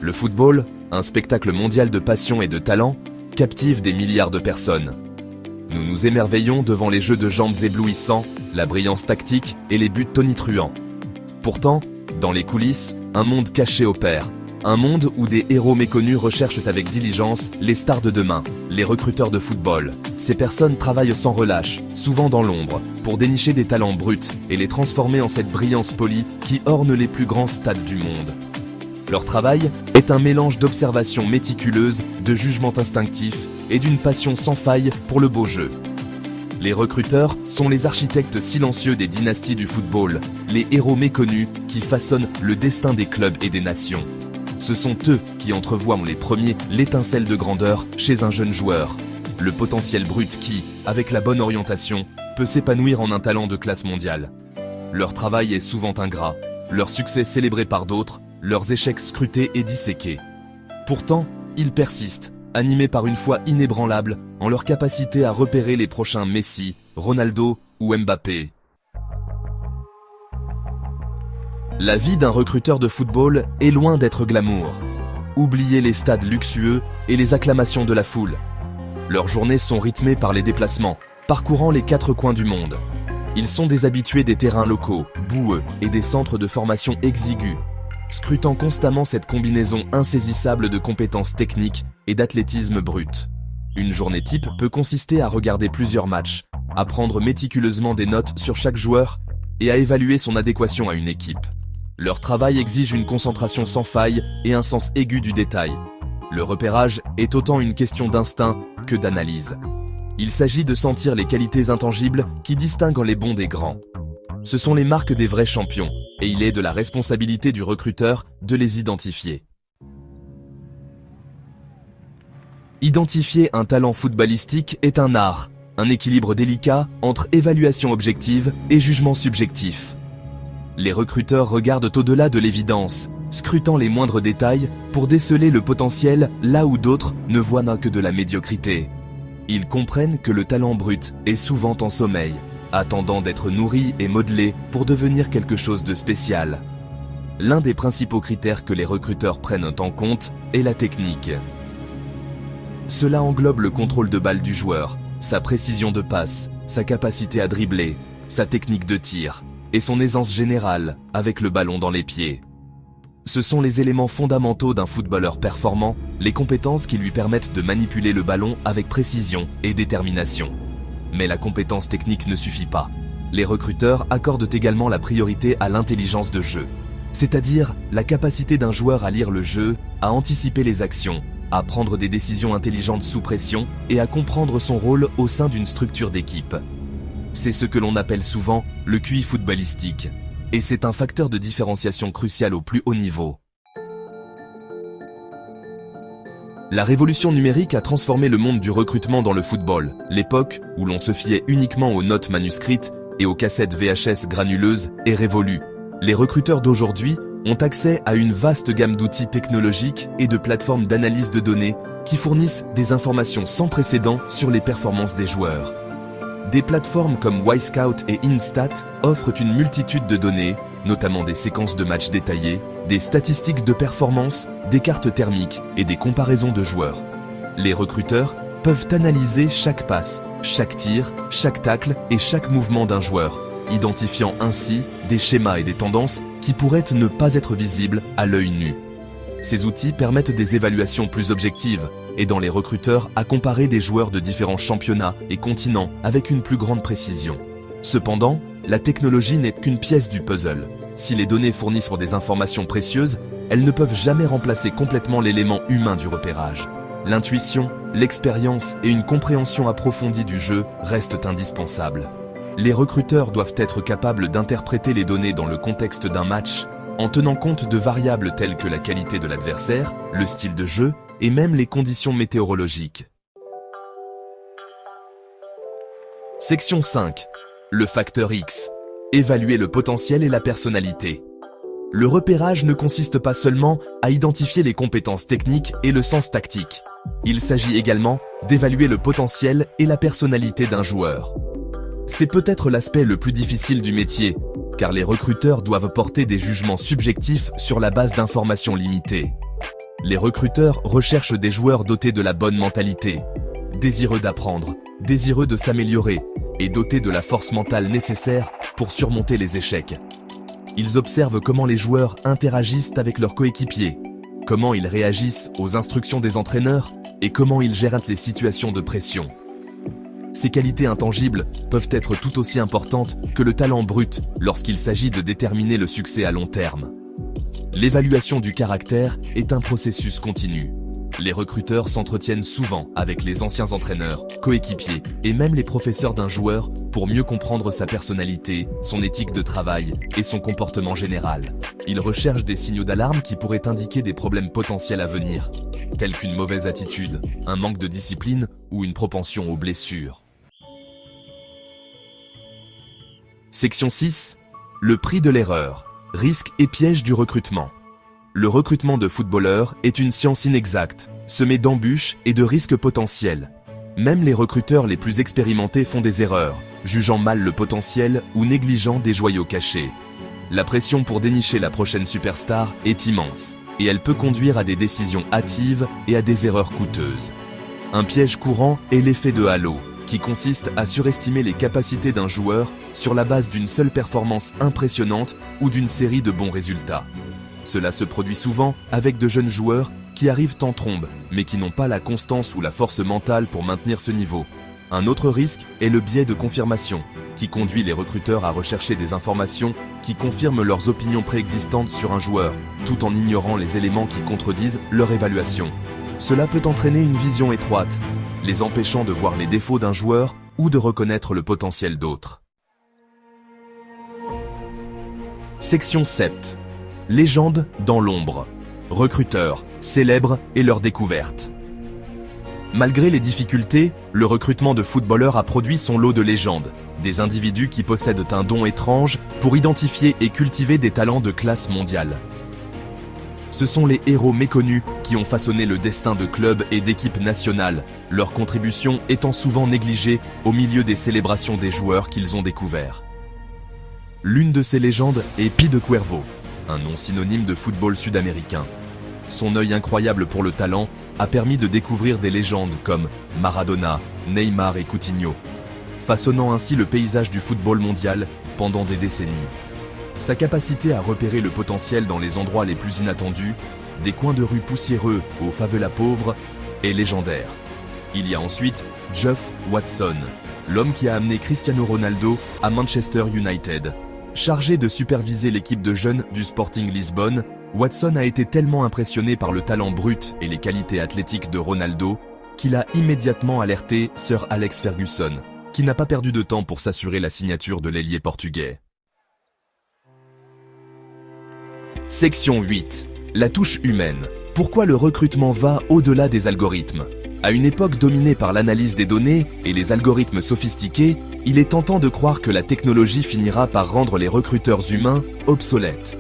Le football, un spectacle mondial de passion et de talent, captive des milliards de personnes. Nous nous émerveillons devant les jeux de jambes éblouissants, la brillance tactique et les buts tonitruants. Pourtant, dans les coulisses, un monde caché opère. Un monde où des héros méconnus recherchent avec diligence les stars de demain, les recruteurs de football. Ces personnes travaillent sans relâche, souvent dans l'ombre, pour dénicher des talents bruts et les transformer en cette brillance polie qui orne les plus grands stades du monde. Leur travail est un mélange d'observation méticuleuse, de jugement instinctif et d'une passion sans faille pour le beau jeu. Les recruteurs sont les architectes silencieux des dynasties du football, les héros méconnus qui façonnent le destin des clubs et des nations. Ce sont eux qui entrevoient les premiers l'étincelle de grandeur chez un jeune joueur, le potentiel brut qui, avec la bonne orientation, peut s'épanouir en un talent de classe mondiale. Leur travail est souvent ingrat, leur succès célébré par d'autres, leurs échecs scrutés et disséqués. Pourtant, ils persistent, animés par une foi inébranlable en leur capacité à repérer les prochains Messi, Ronaldo ou Mbappé. La vie d'un recruteur de football est loin d'être glamour. Oubliez les stades luxueux et les acclamations de la foule. Leurs journées sont rythmées par les déplacements, parcourant les 4 coins du monde. Ils sont des habitués des terrains locaux, boueux et des centres de formation exigus, scrutant constamment cette combinaison insaisissable de compétences techniques et d'athlétisme brut. Une journée type peut consister à regarder plusieurs matchs, à prendre méticuleusement des notes sur chaque joueur et à évaluer son adéquation à une équipe. Leur travail exige une concentration sans faille et un sens aigu du détail. Le repérage est autant une question d'instinct que d'analyse. Il s'agit de sentir les qualités intangibles qui distinguent les bons des grands. Ce sont les marques des vrais champions, et il est de la responsabilité du recruteur de les identifier. Identifier un talent footballistique est un art, un équilibre délicat entre évaluation objective et jugement subjectif. Les recruteurs regardent au-delà de l'évidence, scrutant les moindres détails pour déceler le potentiel là où d'autres ne voient que de la médiocrité. Ils comprennent que le talent brut est souvent en sommeil, attendant d'être nourri et modelé pour devenir quelque chose de spécial. L'un des principaux critères que les recruteurs prennent en compte est la technique. Cela englobe le contrôle de balle du joueur, sa précision de passe, sa capacité à dribbler, sa technique de tir et son aisance générale avec le ballon dans les pieds. Ce sont les éléments fondamentaux d'un footballeur performant, les compétences qui lui permettent de manipuler le ballon avec précision et détermination. Mais la compétence technique ne suffit pas. Les recruteurs accordent également la priorité à l'intelligence de jeu, c'est-à-dire la capacité d'un joueur à lire le jeu, à anticiper les actions, à prendre des décisions intelligentes sous pression et à comprendre son rôle au sein d'une structure d'équipe. C'est ce que l'on appelle souvent le QI footballistique, et c'est un facteur de différenciation crucial au plus haut niveau. La révolution numérique a transformé le monde du recrutement dans le football, l'époque où l'on se fiait uniquement aux notes manuscrites et aux cassettes VHS granuleuses est révolue. Les recruteurs d'aujourd'hui ont accès à une vaste gamme d'outils technologiques et de plateformes d'analyse de données qui fournissent des informations sans précédent sur les performances des joueurs. Des plateformes comme Wisecout et InStat offrent une multitude de données, notamment des séquences de matchs détaillées, des statistiques de performance, des cartes thermiques et des comparaisons de joueurs. Les recruteurs peuvent analyser chaque passe, chaque tir, chaque tacle et chaque mouvement d'un joueur, identifiant ainsi des schémas et des tendances qui pourraient ne pas être visibles à l'œil nu. Ces outils permettent des évaluations plus objectives, aidant les recruteurs à comparer des joueurs de différents championnats et continents avec une plus grande précision. Cependant, la technologie n'est qu'une pièce du puzzle. Si les données fournissent des informations précieuses, elles ne peuvent jamais remplacer complètement l'élément humain du repérage. L'intuition, l'expérience et une compréhension approfondie du jeu restent indispensables. Les recruteurs doivent être capables d'interpréter les données dans le contexte d'un match, en tenant compte de variables telles que la qualité de l'adversaire, le style de jeu et même les conditions météorologiques. Section 5. Le facteur X. Évaluer le potentiel et la personnalité. Le repérage ne consiste pas seulement à identifier les compétences techniques et le sens tactique. Il s'agit également d'évaluer le potentiel et la personnalité d'un joueur. C'est peut-être l'aspect le plus difficile du métier, car les recruteurs doivent porter des jugements subjectifs sur la base d'informations limitées. Les recruteurs recherchent des joueurs dotés de la bonne mentalité, désireux d'apprendre, désireux de s'améliorer et dotés de la force mentale nécessaire pour surmonter les échecs. Ils observent comment les joueurs interagissent avec leurs coéquipiers, comment ils réagissent aux instructions des entraîneurs et comment ils gèrent les situations de pression. Ces qualités intangibles peuvent être tout aussi importantes que le talent brut lorsqu'il s'agit de déterminer le succès à long terme. L'évaluation du caractère est un processus continu. Les recruteurs s'entretiennent souvent avec les anciens entraîneurs, coéquipiers et même les professeurs d'un joueur pour mieux comprendre sa personnalité, son éthique de travail et son comportement général. Ils recherchent des signaux d'alarme qui pourraient indiquer des problèmes potentiels à venir, tels qu'une mauvaise attitude, un manque de discipline ou une propension aux blessures. Section 6. Le prix de l'erreur. Risques et pièges du recrutement. Le recrutement de footballeurs est une science inexacte, semée d'embûches et de risques potentiels. Même les recruteurs les plus expérimentés font des erreurs, jugeant mal le potentiel ou négligeant des joyaux cachés. La pression pour dénicher la prochaine superstar est immense, et elle peut conduire à des décisions hâtives et à des erreurs coûteuses. Un piège courant est l'effet de halo, qui consiste à surestimer les capacités d'un joueur sur la base d'une seule performance impressionnante ou d'une série de bons résultats. Cela se produit souvent avec de jeunes joueurs qui arrivent en trombe, mais qui n'ont pas la constance ou la force mentale pour maintenir ce niveau. Un autre risque est le biais de confirmation, qui conduit les recruteurs à rechercher des informations qui confirment leurs opinions préexistantes sur un joueur, tout en ignorant les éléments qui contredisent leur évaluation. Cela peut entraîner une vision étroite, les empêchant de voir les défauts d'un joueur ou de reconnaître le potentiel d'autres. Section 7. Légendes dans l'ombre. Recruteurs, célèbres et leurs découvertes. Malgré les difficultés, le recrutement de footballeurs a produit son lot de légendes, des individus qui possèdent un don étrange pour identifier et cultiver des talents de classe mondiale. Ce sont les héros méconnus qui ont façonné le destin de clubs et d'équipes nationales, leur contribution étant souvent négligée au milieu des célébrations des joueurs qu'ils ont découverts. L'une de ces légendes est Pi de Cuervo, un nom synonyme de football sud-américain. Son œil incroyable pour le talent a permis de découvrir des légendes comme Maradona, Neymar et Coutinho, façonnant ainsi le paysage du football mondial pendant des décennies. Sa capacité à repérer le potentiel dans les endroits les plus inattendus, des coins de rue poussiéreux aux favelas pauvres, est légendaire. Il y a ensuite Geoff Watson, l'homme qui a amené Cristiano Ronaldo à Manchester United. Chargé de superviser l'équipe de jeunes du Sporting Lisbonne, Watson a été tellement impressionné par le talent brut et les qualités athlétiques de Ronaldo qu'il a immédiatement alerté Sir Alex Ferguson, qui n'a pas perdu de temps pour s'assurer la signature de l'ailier portugais. Section 8. La touche humaine. Pourquoi le recrutement va au-delà des algorithmes ? À une époque dominée par l'analyse des données et les algorithmes sophistiqués, il est tentant de croire que la technologie finira par rendre les recruteurs humains obsolètes.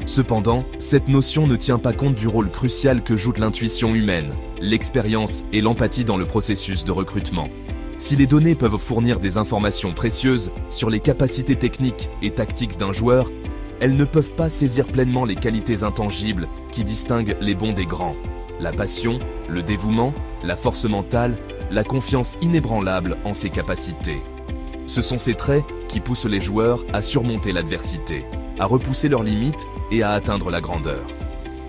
Cependant, cette notion ne tient pas compte du rôle crucial que joue l'intuition humaine, l'expérience et l'empathie dans le processus de recrutement. Si les données peuvent fournir des informations précieuses sur les capacités techniques et tactiques d'un joueur, elles ne peuvent pas saisir pleinement les qualités intangibles qui distinguent les bons des grands. La passion, le dévouement, la force mentale, la confiance inébranlable en ses capacités. Ce sont ces traits qui poussent les joueurs à surmonter l'adversité, à repousser leurs limites et à atteindre la grandeur.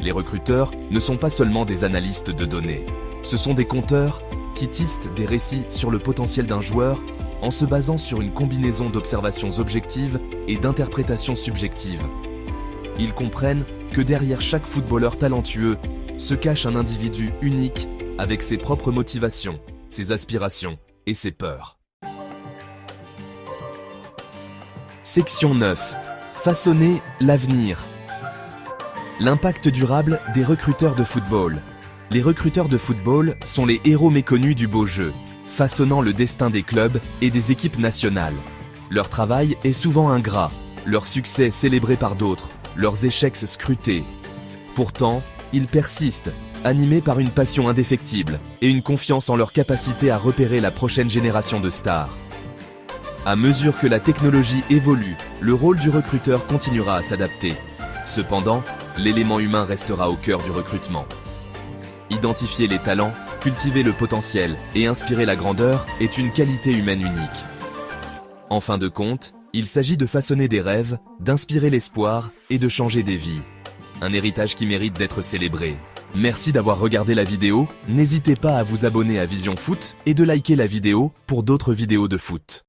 Les recruteurs ne sont pas seulement des analystes de données, ce sont des conteurs qui tissent des récits sur le potentiel d'un joueur en se basant sur une combinaison d'observations objectives et d'interprétations subjectives. Ils comprennent que derrière chaque footballeur talentueux se cache un individu unique avec ses propres motivations, ses aspirations et ses peurs. Section 9. Façonner l'avenir. L'impact durable des recruteurs de football. Les recruteurs de football sont les héros méconnus du beau jeu, façonnant le destin des clubs et des équipes nationales. Leur travail est souvent ingrat, leur succès célébré par d'autres, leurs échecs scrutés. Pourtant, ils persistent, animés par une passion indéfectible et une confiance en leur capacité à repérer la prochaine génération de stars. À mesure que la technologie évolue, le rôle du recruteur continuera à s'adapter. Cependant, l'élément humain restera au cœur du recrutement. Identifier les talents, cultiver le potentiel et inspirer la grandeur est une qualité humaine unique. En fin de compte, il s'agit de façonner des rêves, d'inspirer l'espoir et de changer des vies. Un héritage qui mérite d'être célébré. Merci d'avoir regardé la vidéo, n'hésitez pas à vous abonner à Vision Foot et de liker la vidéo pour d'autres vidéos de foot.